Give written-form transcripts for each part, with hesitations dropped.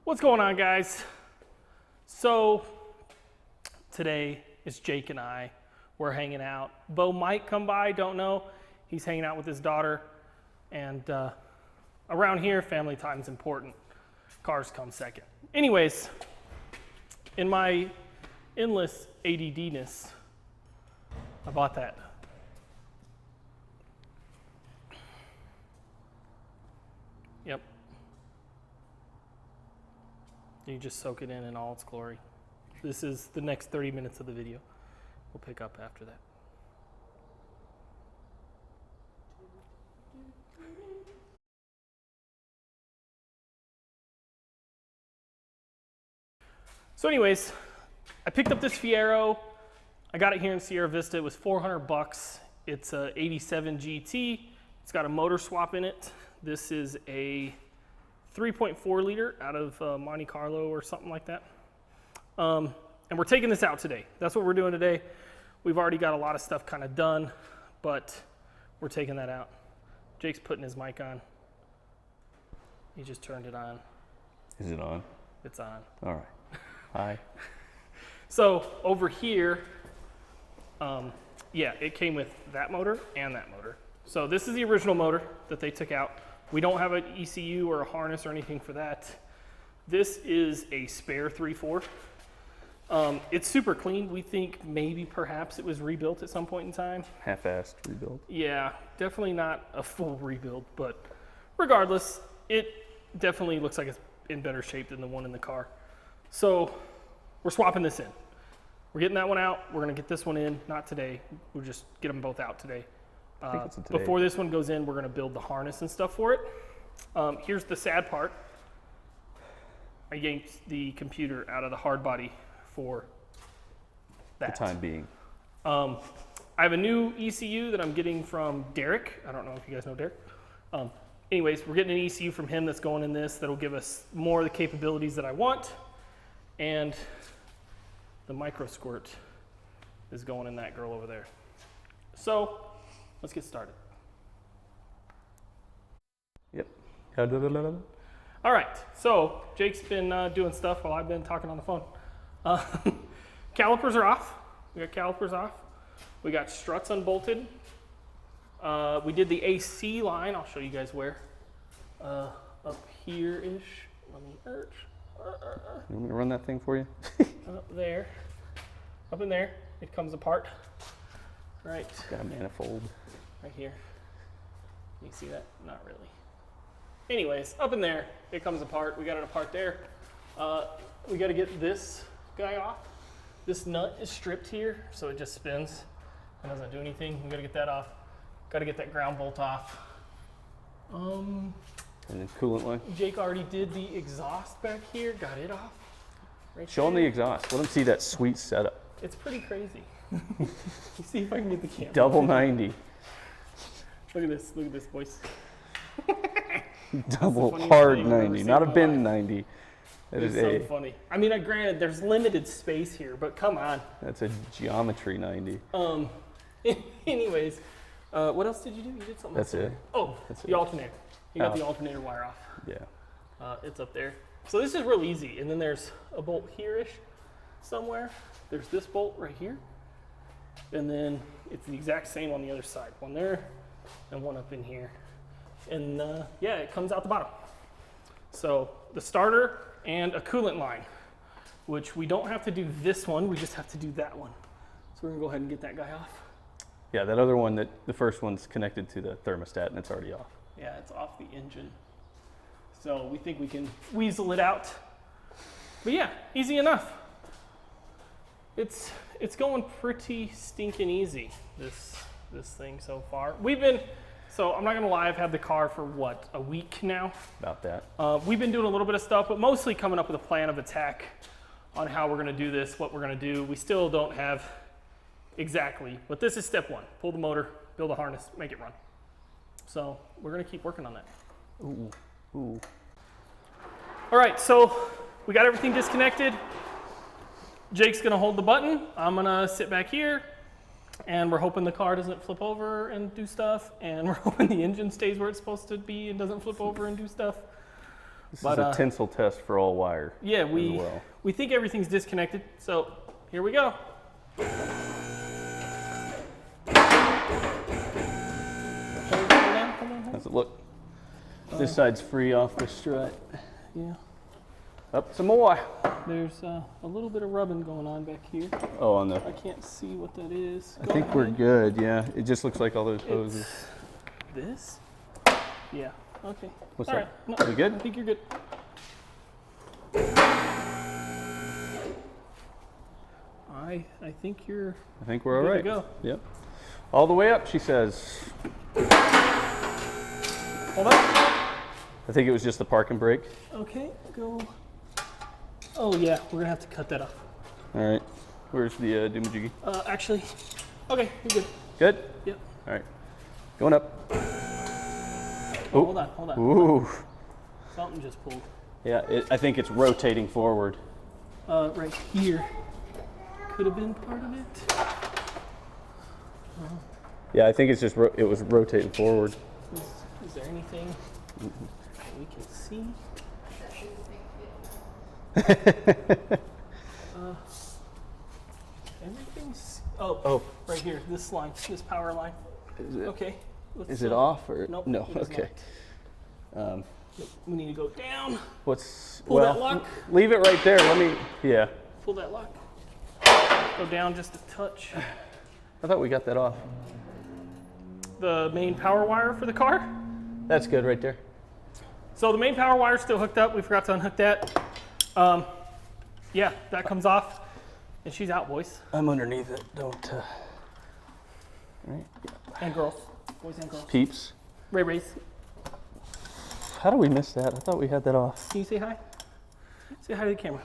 What's going on, guys? So today it's Jake and I. We're hanging out. Bo might come by, don't know. He's hanging out with his daughter. And around here, family time is important. Cars come second. Anyways, in my endless ADD-ness, I bought that. Yep. You just soak it in all its glory. This is the next 30 minutes of the video. We'll pick up after that. So anyways, I picked up this Fiero. I got it here in Sierra Vista. It was $400. It's a 87 GT. It's got a motor swap in it. This is a 3.4 liter out of Monte Carlo or something like that. And we're taking this out today. That's what we're doing today. We've already got a lot of stuff kind of done, but we're taking that out. Jake's putting his mic on. He just turned it on. Is it on? It's on. All right. Hi. So over here, yeah, it came with that motor and that motor. So this is the original motor that they took out. We don't have an ECU or a harness or anything for that. This is a spare 3.4. It's super clean. We think maybe perhaps it was rebuilt at some point in time. Half-assed rebuild. Yeah, definitely not a full rebuild, but regardless, it definitely looks like it's in better shape than the one in the car. So we're swapping this in. We're getting that one out. We're gonna get this one in, not today. We'll just get them both out today. Before this one goes in, we're gonna build the harness and stuff for it. Here's the sad part. I yanked the computer out of the hard body for that. For the time being. I have a new ECU that I'm getting from Derek. I don't know if you guys know Derek. Anyways, we're getting an ECU from him that's going in this that'll give us more of the capabilities that I want. And the micro squirt is going in that girl over there. So let's get started. Yep. All right, so Jake's been doing stuff while I've been talking on the phone. Calipers are off. We got calipers off. We got struts unbolted. We did the AC line. I'll show you guys where. Up here-ish. Let me urge. You want me to run that thing for you? Up there. Up in there. It comes apart. Right. Got a manifold. Right here. You see that? Not really. Anyways, up in there, it comes apart. We got it apart there. We got to get this guy off. This nut is stripped here, so it just spins and doesn't do anything. We got to get that off. Got to get that ground bolt off. And then coolant line. Jake already did the exhaust back here. Got it off. Right Show them the exhaust. Let them see that sweet setup. It's pretty crazy. You see if I can get the camera. Double 90. Look at this, boys. Double hard 90, not a bin 90. That is so funny. I mean, granted, there's limited space here, but come on. That's a geometry 90. Anyways, what else did you do? You did something. That's it. Oh, That's the it. alternator. You got the alternator wire off. Yeah. It's up there. So this is real easy. And then there's a bolt here-ish somewhere. There's this bolt right here. And then it's the exact same on the other side. One there and one up in here. And yeah, it comes out the bottom. So the starter and a coolant line, which we don't have to do this one, we just have to do that one. So we're gonna go ahead and get that guy off. Yeah, that other one, the first one's connected to the thermostat and it's already off. Yeah, it's off the engine. So we think we can weasel it out. But yeah, easy enough. It's going pretty stinking easy, this thing so far. So I'm not gonna lie, I've had the car for what, a week now? About that. We've been doing a little bit of stuff, but mostly coming up with a plan of attack on how we're gonna do this, what we're gonna do. We still don't have exactly, but this is step one. Pull the motor, build a harness, make it run. So we're gonna keep working on that. Ooh, ooh. All right, so we got everything disconnected. Jake's gonna hold the button. I'm gonna sit back here. And we're hoping the car doesn't flip over and do stuff. And we're hoping the engine stays where it's supposed to be and doesn't flip over and do stuff. This is a tinsel test for all wire. Yeah, well. we think everything's disconnected, so here we go. How's it look? This side's free off the strut. Yeah. Up some more. There's a little bit of rubbing going on back here. Oh, on the. I can't see what that is. I think we're good. Yeah, it just looks like all those hoses. This? Yeah. Okay. What's all that? right. No, We good? I think you're good. I think you're. I think we're all good right. to go. Yep. All the way up, she says. Hold on. I think it was just the parking brake. Okay. Go. Oh yeah, we're gonna have to cut that off. All right. Where's the doomajiggy? Actually. Okay, you're good. Good. Yep. All right. Going up. Oh, hold on. Hold on. Ooh. Something just pulled. Yeah, I think it's rotating forward. Right here. Could have been part of it. Yeah, I think it's just it was rotating forward. Is there anything we can see? Everything's. Oh, right here. This line, this power line. Is it, Okay. is it off or Nope, no? it is Okay. We need to go down. What's Pull that lock. Leave it right there. Let me. Yeah. Pull that lock. Go down just a touch. I thought we got that off. The main power wire for the car. That's good right there. So the main power wire is still hooked up. We forgot to unhook that. Yeah, that comes off, and she's out, boys. I'm underneath it. Don't. Right. And girls, boys and girls. Peeps. Rays. How do we miss that? I thought we had that off. Can you say hi? Say hi to the camera.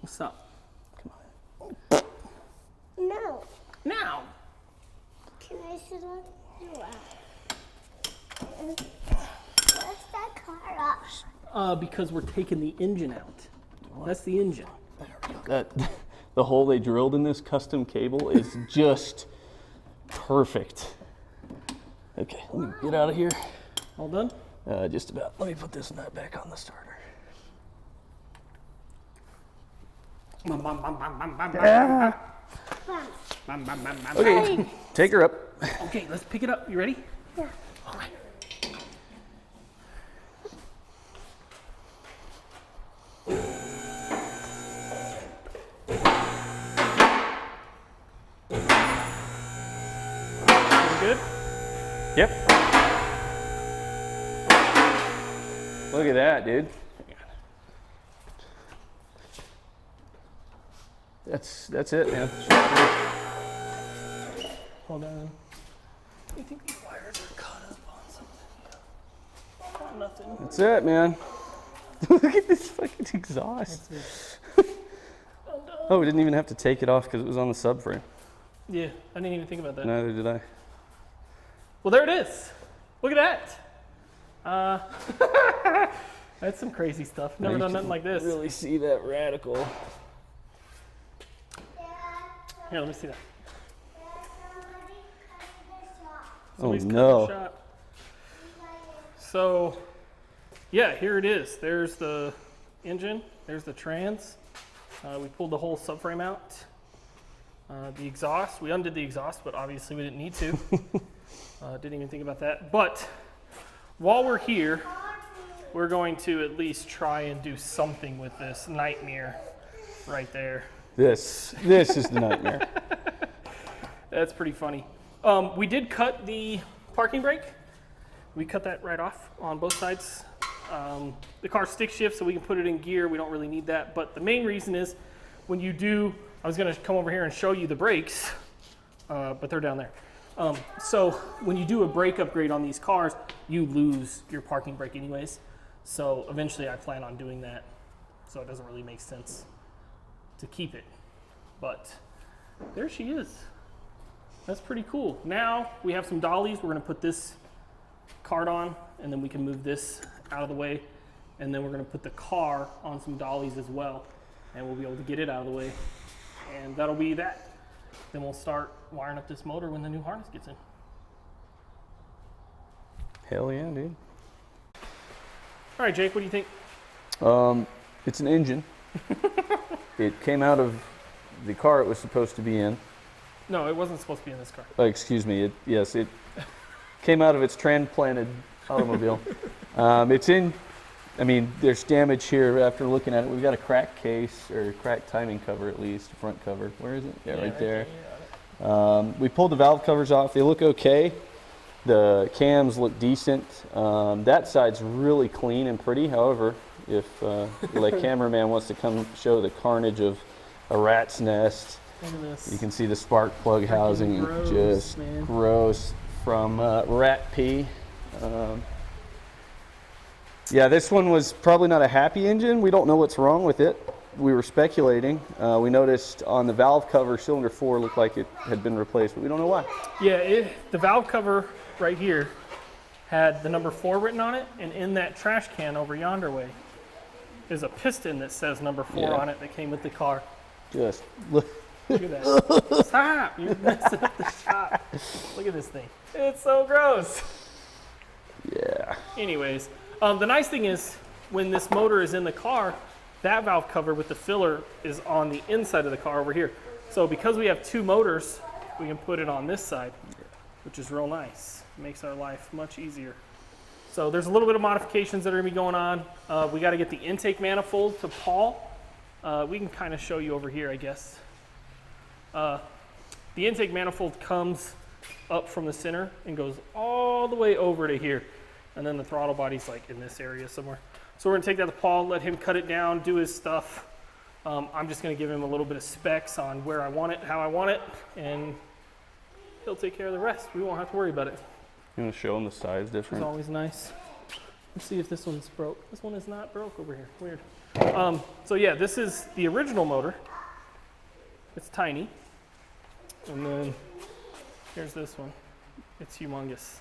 What's up? Come on. No. Now. Can I sit on your lap? What's that car off? Because we're taking the engine out. That's the engine. That the hole they drilled in this custom cable is just perfect. Okay, let me get out of here. All done? Just about. Let me put this nut back on the starter. Okay, take her up. Okay, let's pick it up. You ready? Yeah. All right. Good? Yep. Look at that, dude. That's it, man. Hold on. I think these wires are caught up on something. Oh, nothing. That's it, man. Look at this fucking exhaust. Oh, we didn't even have to take it off because it was on the subframe. Yeah, I didn't even think about that. Neither did I. Well, there it is. Look at that. That's some crazy stuff. Never done nothing like this. Really see that radical. Here, let me see that. Oh Somebody's cutting the no. shot. So, yeah, here it is. There's the engine. There's the trans. We pulled the whole subframe out. The exhaust. We undid the exhaust, but obviously we didn't need to. Didn't even think about that. But while we're here, we're going to at least try and do something with this nightmare right there. This is the nightmare. That's pretty funny. We did cut the parking brake. We cut that right off on both sides. The car stick shifts, so we can put it in gear. We don't really need that. But the main reason is when you do, I was going to come over here and show you the brakes, but they're down there. So when you do a brake upgrade on these cars, you lose your parking brake anyways. So eventually I plan on doing that. So it doesn't really make sense to keep it. But there she is. That's pretty cool. Now we have some dollies. We're going to put this cart on, and then we can move this out of the way. And then we're going to put the car on some dollies as well. And we'll be able to get it out of the way. And that'll be that. Then we'll start wiring up this motor when the new harness gets in. Hell yeah, dude. All right, Jake, what do you think? It's an engine. It came out of the car it was supposed to be in. No, it wasn't supposed to be in this car. Excuse me. Yes, it came out of its transplanted automobile. It's in. I mean, there's damage here after looking at it. We've got a cracked case, or cracked timing cover at least, front cover. Where is it? Yeah, right there. We pulled the valve covers off. They look okay. The cams look decent. That side's really clean and pretty. However, if the cameraman wants to come show the carnage of a rat's nest, Look at this. you can see the spark plug housing, gross, just man. gross from rat pee. Yeah, this one was probably not a happy engine. We don't know what's wrong with it. We were speculating. We noticed on the valve cover, cylinder 4 looked like it had been replaced, but we don't know why. Yeah, the valve cover right here had the number 4 written on it, and in that trash can over yonder way is a piston that says number 4 Yeah. on it that came with the car. Just look. Look at that. Stop! You're messing up the shot. Look at this thing. It's so gross. Yeah. Anyways, the nice thing is when this motor is in the car, that valve cover with the filler is on the inside of the car over here. So because we have 2 motors, we can put it on this side, which is real nice. It makes our life much easier. So there's a little bit of modifications that are gonna be going on. We gotta get the intake manifold to Paul. We can kind of show you over here, I guess. The intake manifold comes up from the center and goes all the way over to here. And then the throttle body's like in this area somewhere. So we're gonna take that to Paul, let him cut it down, do his stuff. I'm just gonna give him a little bit of specs on where I want it, how I want it, and he'll take care of the rest. We won't have to worry about it. You want to show them the size It's difference? always nice. Let's see if this one's broke. This one is not broke over here, weird. So yeah, this is the original motor. It's tiny. And then here's this one. It's humongous.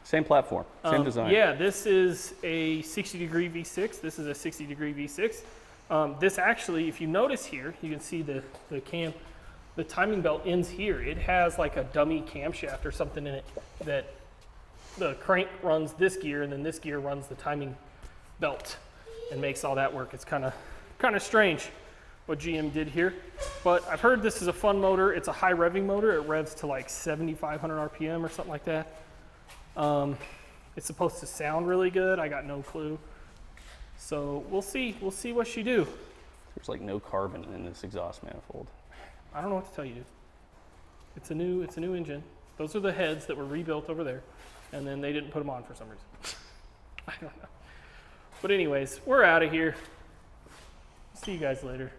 Same platform, same design. Yeah, this is a 60-degree V6. This is a 60-degree V6. This actually, if you notice here, you can see the timing belt ends here. It has like a dummy camshaft or something in it that the crank runs this gear, and then this gear runs the timing belt and makes all that work. It's kind of strange what GM did here, but I've heard this is a fun motor. It's a high revving motor. It revs to like 7,500 RPM or something like that. It's supposed to sound really good. I got no clue. So we'll see. We'll see what she do. There's like no carbon in this exhaust manifold. I don't know what to tell you, dude. It's a new engine. Those are the heads that were rebuilt over there, and then they didn't put them on for some reason. I don't know. But anyways, we're out of here. See you guys later.